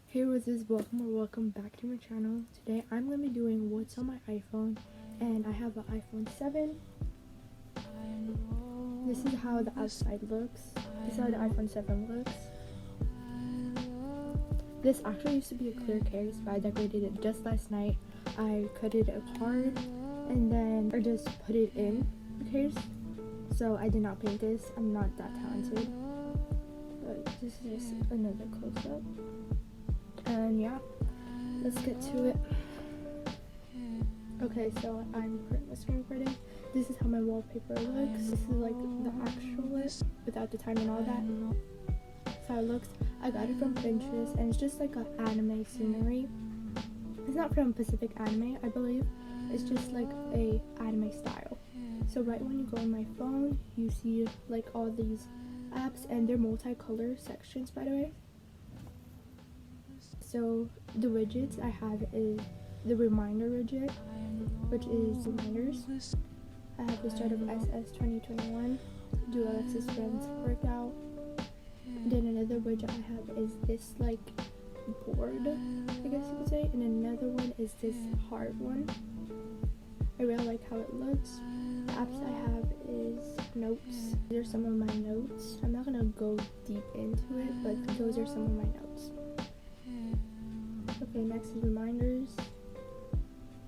Hey, what is welcome back to my channel. Today I'm going to be doing what's on my iPhone, and I have an iPhone 7. This is how the outside looks. This is how the iPhone 7 looks. This actually used to be a clear case, but I decorated it just last night. I cut it apart and then I just put it in the case. So I did not paint this. I'm not that talented. But this is just another close-up. And yeah, let's get to it. Okay, so I'm currently screen recording. This is how my wallpaper looks. This is like the actual list without the time and all that. That's how it looks. I got it from Pinterest, and it's just like an anime scenery. It's not from Pacific Anime, I believe. It's just like a anime style. So right when you go on my phone, you see like all these apps, and they're multicolor sections, by the way. So the widgets I have is the reminder widget, which is reminders. I have the start of SS 2021, do Alexis Friends workout. Then another widget I have is this like board, I guess you could say, and another one is this heart one. I really like how it looks. The apps I have is notes. These are some of my notes. I'm not gonna go deep into it, but those are some of my notes. Okay, next is reminders,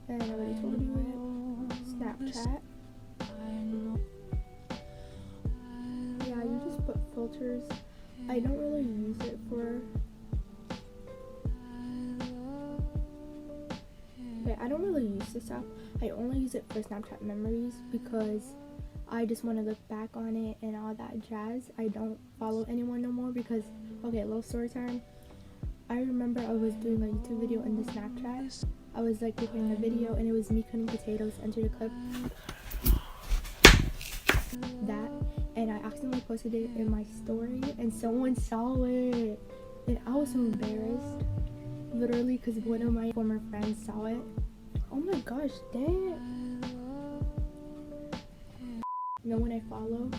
and I already told you it. Snapchat. Yeah, you just put filters. I don't really use it for... Okay, I don't really use this app. I only use it for Snapchat memories because I just want to look back on it and all that jazz. I don't follow anyone no more because... Okay, little story time. I remember I was doing a YouTube video in the Snapchat. I was like recording a video and it was me cutting potatoes. Enter the clip. That, and I accidentally posted it in my story and someone saw it. And I was so embarrassed. Literally, because one of my former friends saw it. Oh my gosh, dang. No one I follow,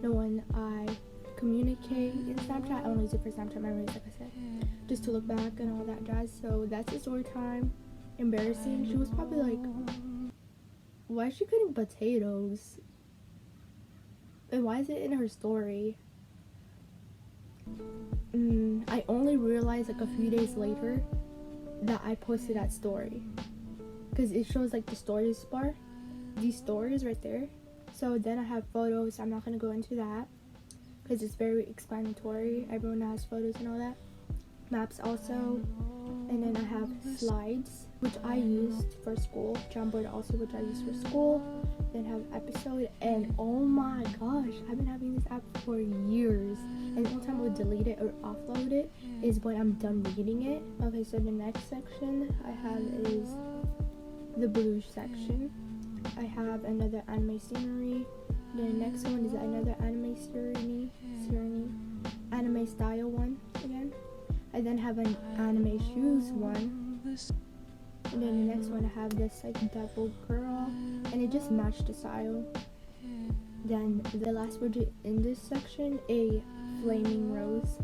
no one I communicate in Snapchat. I only use it for Snapchat memories, like I said, just to look back and all that jazz. So that's the story time. Embarrassing. She was probably like, why is she cutting potatoes? And why is it in her story? I only realized like a few days later that I posted that story, because it shows like the stories bar, these stories right there. So then I have photos. I'm not gonna go into that because it's very explanatory. Everyone has photos and all that. Maps also, and then I have slides, which I used for school. Jamboard also, which I used for school. Then have episode, and oh my gosh, I've been having this app for years, and the only time I would delete it or offload it is when I'm done reading it. Okay, so the next section I have is the blue section. I have another anime scenery. The next one is another anime scenery, anime style one again. I then have an anime shoes one, and then the next one I have this like devil girl, and it just matched the style. Then the last widget in this section, a flaming rose.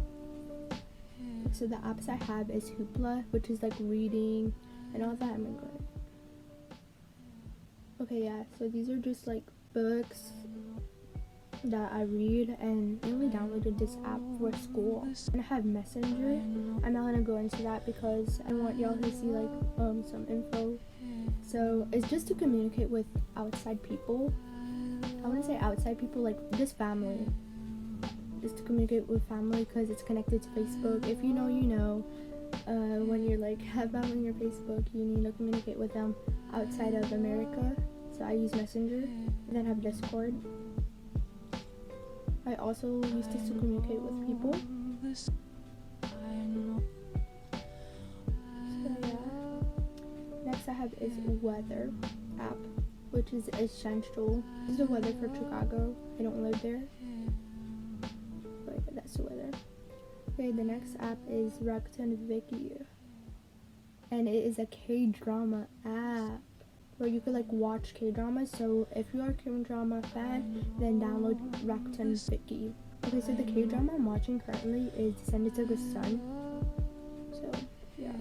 So the apps I have is Hoopla, which is like reading and all that. Okay, yeah, so these are just like books that I read, and I only downloaded this app for school. And I have Messenger. I'm not gonna go into that because I want y'all to see like some info. So it's just to communicate with outside people. I wouldn't say outside people, like just family. Just to communicate with family because it's connected to Facebook. If you know, you know. When you're like have family on your Facebook, you need to communicate with them outside of America. So I use Messenger, and then have Discord. I also use this to communicate with people. So yeah. Next I have is weather app, which is essential. This is the weather for Chicago. I don't live there, but yeah, that's the weather. Okay, the next app is Rakuten Viki, and it is a K-drama app where you could like watch K-dramas. So if you are a K-drama fan, then download Rakuten Viki. Okay, so the K-drama I'm watching currently is Descendants of the Sun. So yeah.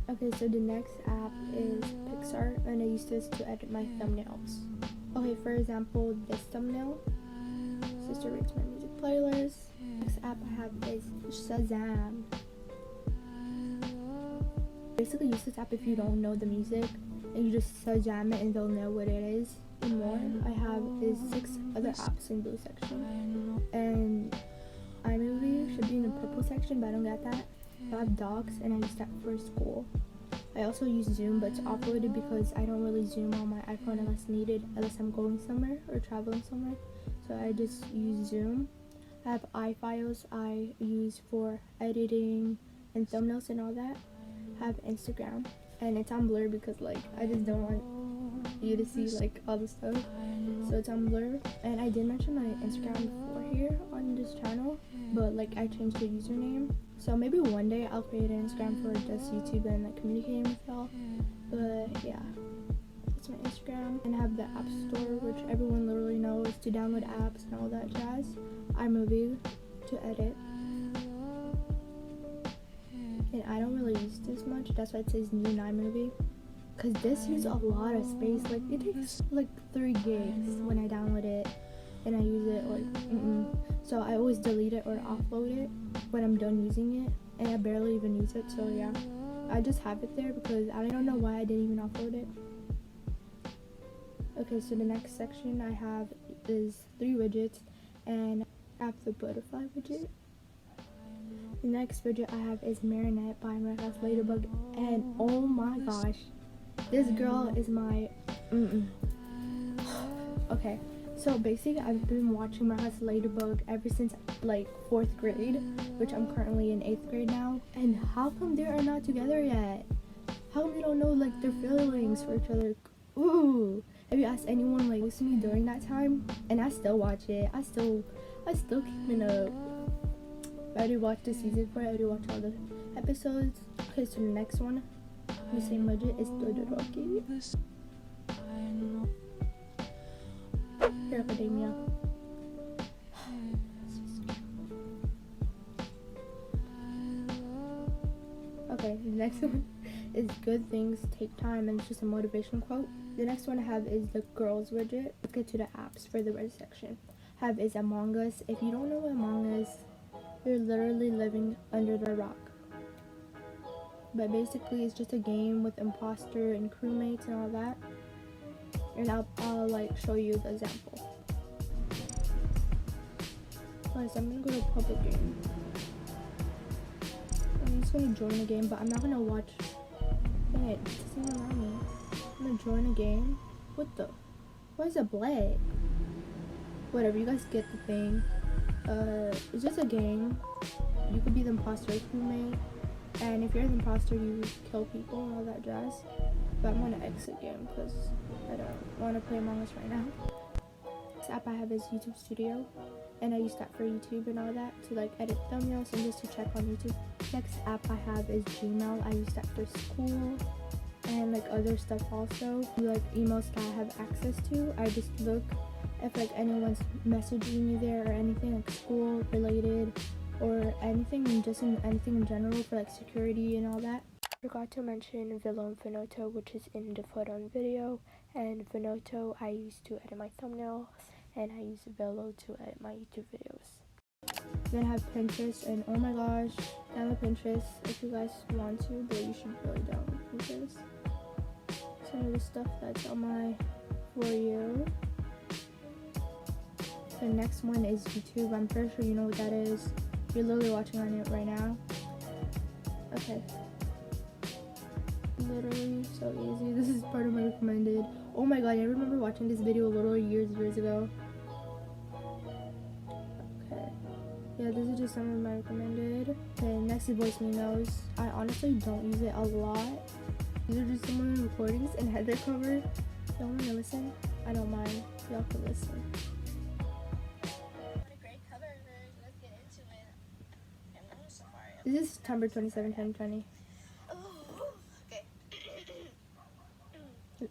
Okay, so the next app is Pixar, and I use this to edit my thumbnails. Okay, for example, this thumbnail, sister rates my music playlist. Next app I have is Shazam. Basically use this app if you don't know the music, and you just Shazam it and they'll know what it is. And more, I have is 6 other apps in blue section, and iMovie should be in the purple section, but I don't get that. I have Docs, and I use that for school. I also use Zoom, but it's offloaded because I don't really Zoom on my iPhone unless needed, unless I'm going somewhere or traveling somewhere. So I just use Zoom. I have iFiles I use for editing and thumbnails and all that. I have Instagram, and it's on blur because like I just don't want you to see like all the stuff, so it's on blur. And I did mention my Instagram before here on this channel, but like I changed the username, so maybe one day I'll create an Instagram for just YouTube and like communicating with y'all. But yeah, that's my Instagram. And I have the app store, which everyone literally knows to download apps and all that jazz. iMovie to edit, and I don't really use this much, that's why it says new iMovie, because this uses a lot of space. Like it takes like 3 gigs when I download it and I use it like so I always delete it or offload it when I'm done using it, and I barely even use it. So yeah, I just have it there because I don't know why I didn't even offload it. Okay, so the next section I have is 3 widgets, and I have the butterfly widget. The next widget I have is Marinette by Maria's Ladybug, and oh my gosh, this girl is my Okay, so basically I've been watching Maria's Ladybug ever since like 4th grade, which I'm currently in 8th grade now. And how come they are not together yet? How come they don't know like their feelings for each other? Ooh, have you asked anyone like with me during that time? And I still watch it. I still keeping up. I already watched the season 4. I already watched all the episodes. Okay, so the next one, the same budget, is Todoroki. Hero Academia. Okay, the next one is Good Things Take Time, and it's just a motivation quote. The next one I have is the girls widget. Let's get to the apps for the red section. I have is Among Us. If you don't know what Among Us, you're literally living under the rock. But basically it's just a game with imposter and crewmates and all that. And I'll like show you the example. Guys, I'm gonna go to public game. I'm just gonna join a game, but I'm not gonna watch. Dang it, it doesn't allow me. I'm gonna join a game. What the? Why is it black? Whatever, you guys get the thing. It's just a game. You could be the imposter crewmate, and if you're the imposter, you kill people and all that jazz. But I'm gonna exit game because I don't want to play Among Us right now. This app I have is YouTube Studio, and I use that for YouTube and all that to like edit thumbnails and just to check on YouTube. Next app I have is Gmail. I use that for school and like other stuff also. Like emails that I have access to, I just look if like anyone's messaging me there or anything like school related or anything, and just anything in general for like security and all that. Forgot to mention Velo and Finoto, which is in the photo and video, and Finoto I use to edit my thumbnails, and I use Velo to edit my YouTube videos. Then I have Pinterest, and oh my gosh, download Pinterest if you guys want to, but you should really download Pinterest. Some of the stuff that's on my For You. The next one is YouTube. I'm pretty sure you know what that is. You're literally watching on it right now. Okay. Literally so easy. This is part of my recommended. Oh my god, I remember watching this video literally years ago. Okay. Yeah, this is just some of my recommended. Okay, next is Voice Memos. I honestly don't use it a lot. These are just some of the recordings and header cover. Y'all wanna listen? I don't mind. Y'all can listen. This is September 27, 2020. Okay.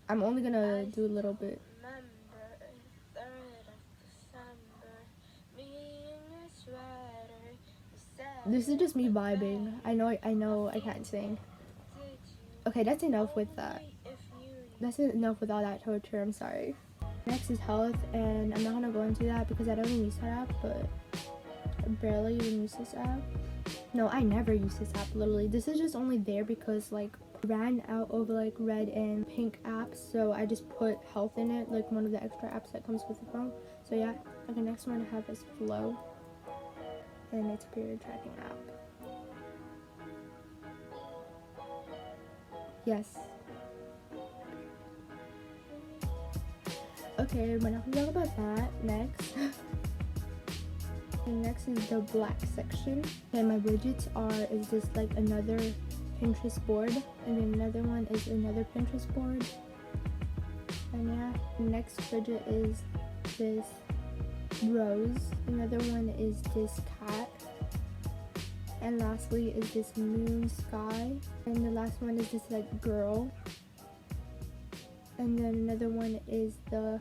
I'm only gonna do a little bit. This is just me vibing. I know I can't sing. Okay, that's enough with that. That's enough with all that torture, I'm sorry. Next is health, and I'm not gonna go into that because I don't even use that app, but I barely even use this app. No, I never use this app, literally. This is just only there because like ran out of like red and pink apps, so I just put health in it, like one of the extra apps that comes with the phone. So yeah. Okay, next one I have is Flow, and it's a period tracking app. Yes. Okay, we're not gonna talk about that. Next. And next is the black section. And my widgets is this like another Pinterest board, and then another one is another Pinterest board. And yeah, the next widget is this rose. Another one is this cat. And lastly is this moon sky. And the last one is this like girl. And then another one is oh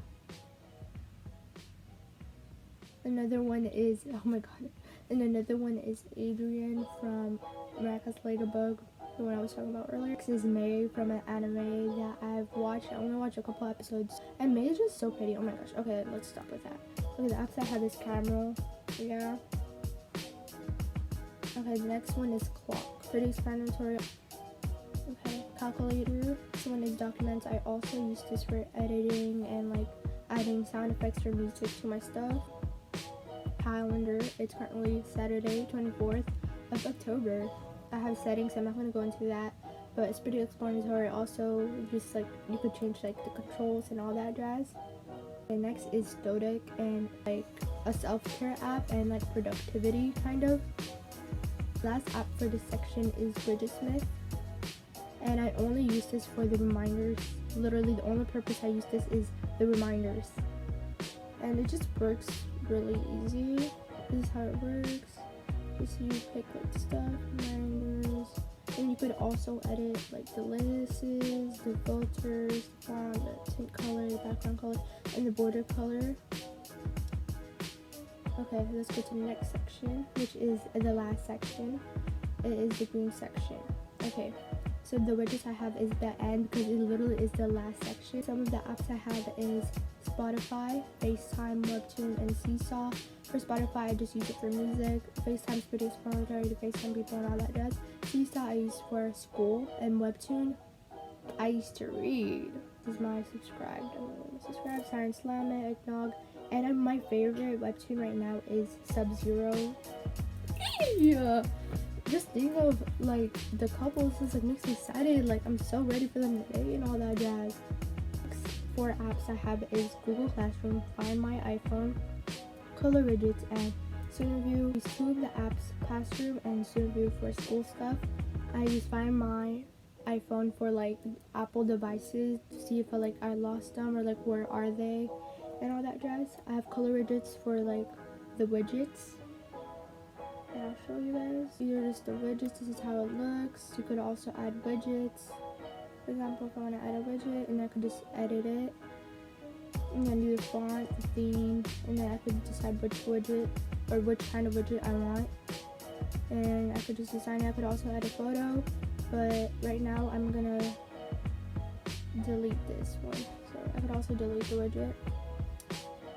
my god. And another one is Adrian from Miraculous Ladybug, the one I was talking about earlier. This is May from an anime that I've watched. I only watched a couple episodes. And May is just so pretty. Oh my gosh. Okay, let's stop with that. Okay, the apps I have is camera. Yeah. Okay, the next one is clock. Pretty explanatory. Okay, calculator. This one is documents. I also use this for editing and like adding sound effects or music to my stuff. Calendar. It's currently Saturday 24th of October. I have settings, I'm not going to go into that, but it's pretty explanatory. Also, just like you could change like the controls and all that jazz. And next is Stoic, and like a self-care app and like productivity kind of. Last app for this section is Bridgesmith, and I only use this for the reminders. Literally the only purpose I use this is the reminders, and it just works really easy. This is how it works. Just you pick like stuff, reminders, and you could also edit like the lists, the filters, the font, the tint color, the background color, and the border color. Okay, let's go to the next section, which is the last section. It is the green section. Okay, so the widgets I have is the end because it literally is the last section. Some of the apps I have is Spotify, FaceTime, Webtoon, and Seesaw. For Spotify, I just use it for music. FaceTime's pretty explanatory to FaceTime people and all that jazz. Seesaw I use for school, and Webtoon I used to read. This is my subscribed. Science Slam, Eggnog. And my favorite webtoon right now is Sub-Zero. Yeah. Just think of like the couples, this like makes me excited. Like I'm so ready for them today and all that jazz. Next 4 apps I have is Google Classroom, Find My iPhone, Color Widgets, and Student View. These 2 of the apps, Classroom and Student View, for school stuff. I use Find My iPhone for like Apple devices to see if I lost them or like where are they and all that jazz. I have Color Widgets for like the widgets, and I'll show you guys. These are just the widgets. This is how it looks. You could also add widgets. For example, if I want to add a widget, and I could just edit it and then do the font, the theme, and then I could decide which widget or which kind of widget I want, and I could just design it. I could also add a photo, but right now I'm gonna delete this one. So I could also delete the widget.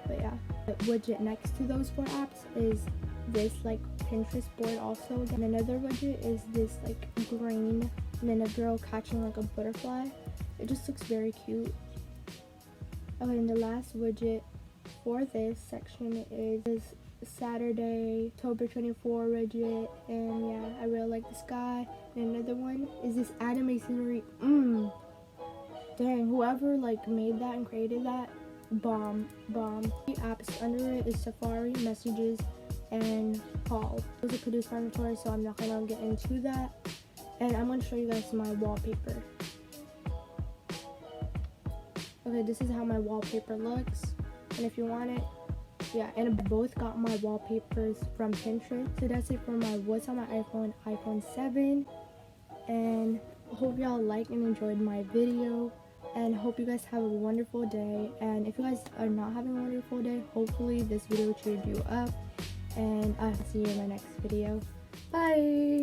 But yeah, the widget next to those 4 apps is this like Pinterest board also. And another widget is this like green, and then a girl catching like a butterfly. It just looks very cute. Okay, and the last widget for this section is Saturday, October 24 widget. And yeah, I really like this guy. And another one is this anime scenery. Dang, whoever like made that and created that, bomb. The apps under it is Safari, Messages, and Call. Those are pretty explanatory, so I'm not gonna get into that. And I'm gonna show you guys my wallpaper. Okay, this is how my wallpaper looks, and if you want it, yeah, and I both got my wallpapers from Pinterest. So that's it for my what's on my iPhone 7, and I hope y'all liked and enjoyed my video, and hope you guys have a wonderful day. And if you guys are not having a wonderful day, hopefully this video cheered you up, and I'll see you in my next video. Bye.